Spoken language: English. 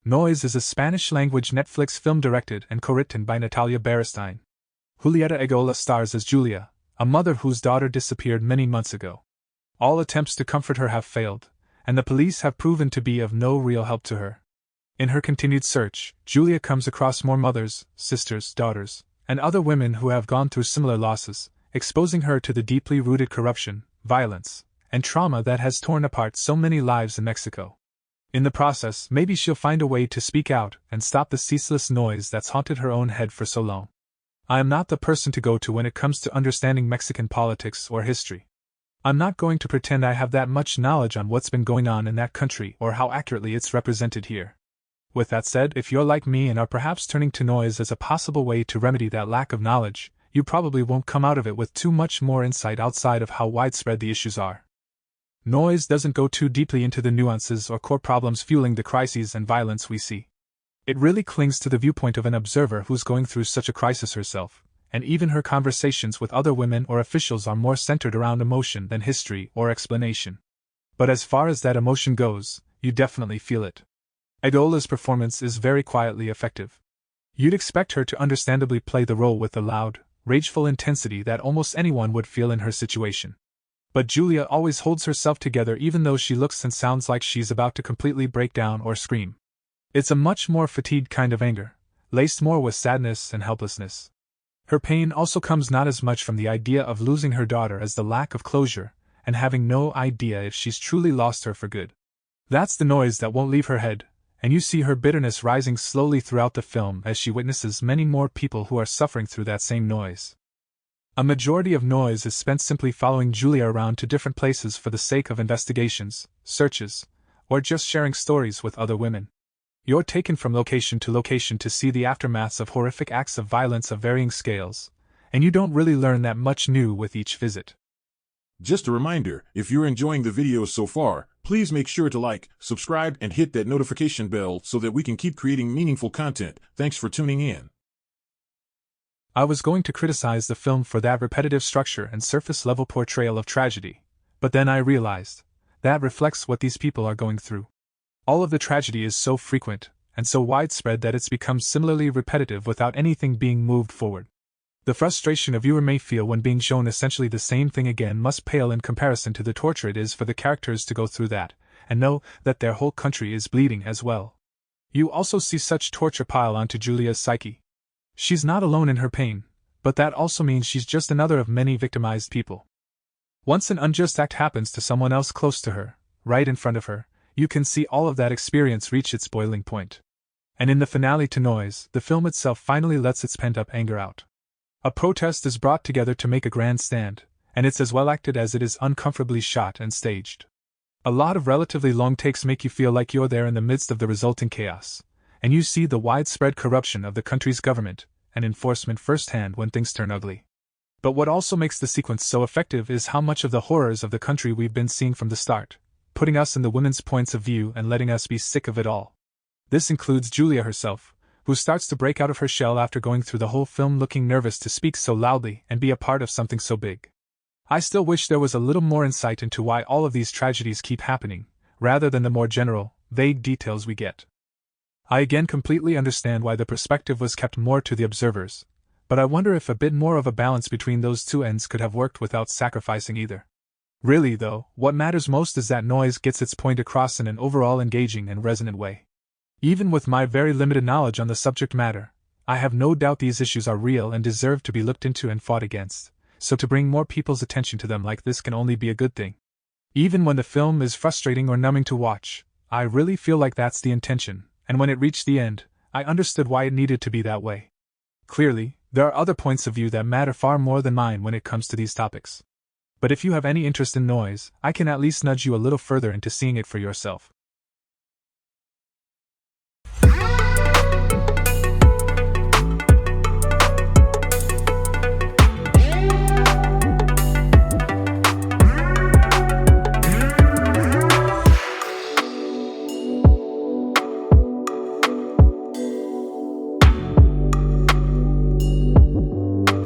Noise is a Spanish-language Netflix film directed and co-written by Natalia Beristain. Julieta Egola stars as Julia, a mother whose daughter disappeared many months ago. All attempts to comfort her have failed, and the police have proven to be of no real help to her. In her continued search, Julia comes across more mothers, sisters, daughters, and other women who have gone through similar losses, exposing her to the deeply rooted corruption, violence, and trauma that has torn apart so many lives in Mexico. In the process, maybe she'll find a way to speak out and stop the ceaseless noise that's haunted her own head for so long. I am not the person to go to when it comes to understanding Mexican politics or history. I'm not going to pretend I have that much knowledge on what's been going on in that country or how accurately it's represented here. With that said, if you're like me and are perhaps turning to noise as a possible way to remedy that lack of knowledge, you probably won't come out of it with too much more insight outside of how widespread the issues are. Noise doesn't go too deeply into the nuances or core problems fueling the crises and violence we see. It really clings to the viewpoint of an observer who's going through such a crisis herself, and even her conversations with other women or officials are more centered around emotion than history or explanation. But as far as that emotion goes, you definitely feel it. Egola's performance is very quietly effective. You'd expect her to understandably play the role with the loud, rageful intensity that almost anyone would feel in her situation. But Julia always holds herself together even though she looks and sounds like she's about to completely break down or scream. It's a much more fatigued kind of anger, laced more with sadness and helplessness. Her pain also comes not as much from the idea of losing her daughter as the lack of closure, and having no idea if she's truly lost her for good. That's the noise that won't leave her head, and you see her bitterness rising slowly throughout the film as she witnesses many more people who are suffering through that same noise. A majority of noise is spent simply following Julia around to different places for the sake of investigations, searches, or just sharing stories with other women. You're taken from location to location to see the aftermaths of horrific acts of violence of varying scales, and you don't really learn that much new with each visit. Just a reminder, if you're enjoying the videos so far, please make sure to like, subscribe, and hit that notification bell so that we can keep creating meaningful content. Thanks for tuning in. I was going to criticize the film for that repetitive structure and surface-level portrayal of tragedy, but then I realized that reflects what these people are going through. All of the tragedy is so frequent and so widespread that it's become similarly repetitive without anything being moved forward. The frustration a viewer may feel when being shown essentially the same thing again must pale in comparison to the torture it is for the characters to go through that, and know that their whole country is bleeding as well. You also see such torture pile onto Julia's psyche. She's not alone in her pain, but that also means she's just another of many victimized people. Once an unjust act happens to someone else close to her, right in front of her, you can see all of that experience reach its boiling point. And in the finale to Noise, the film itself finally lets its pent-up anger out. A protest is brought together to make a grand stand, and it's as well acted as it is uncomfortably shot and staged. A lot of relatively long takes make you feel like you're there in the midst of the resulting chaos, and you see the widespread corruption of the country's government and enforcement firsthand when things turn ugly. But what also makes the sequence so effective is how much of the horrors of the country we've been seeing from the start, putting us in the women's points of view and letting us be sick of it all. This includes Julia herself, who starts to break out of her shell after going through the whole film looking nervous to speak so loudly and be a part of something so big. I still wish there was a little more insight into why all of these tragedies keep happening, rather than the more general, vague details we get. I again completely understand why the perspective was kept more to the observers, but I wonder if a bit more of a balance between those two ends could have worked without sacrificing either. Really, though, what matters most is that Noise gets its point across in an overall engaging and resonant way. Even with my very limited knowledge on the subject matter, I have no doubt these issues are real and deserve to be looked into and fought against, so to bring more people's attention to them like this can only be a good thing. Even when the film is frustrating or numbing to watch, I really feel like that's the intention, and when it reached the end, I understood why it needed to be that way. Clearly, there are other points of view that matter far more than mine when it comes to these topics. But if you have any interest in Noise, I can at least nudge you a little further into seeing it for yourself.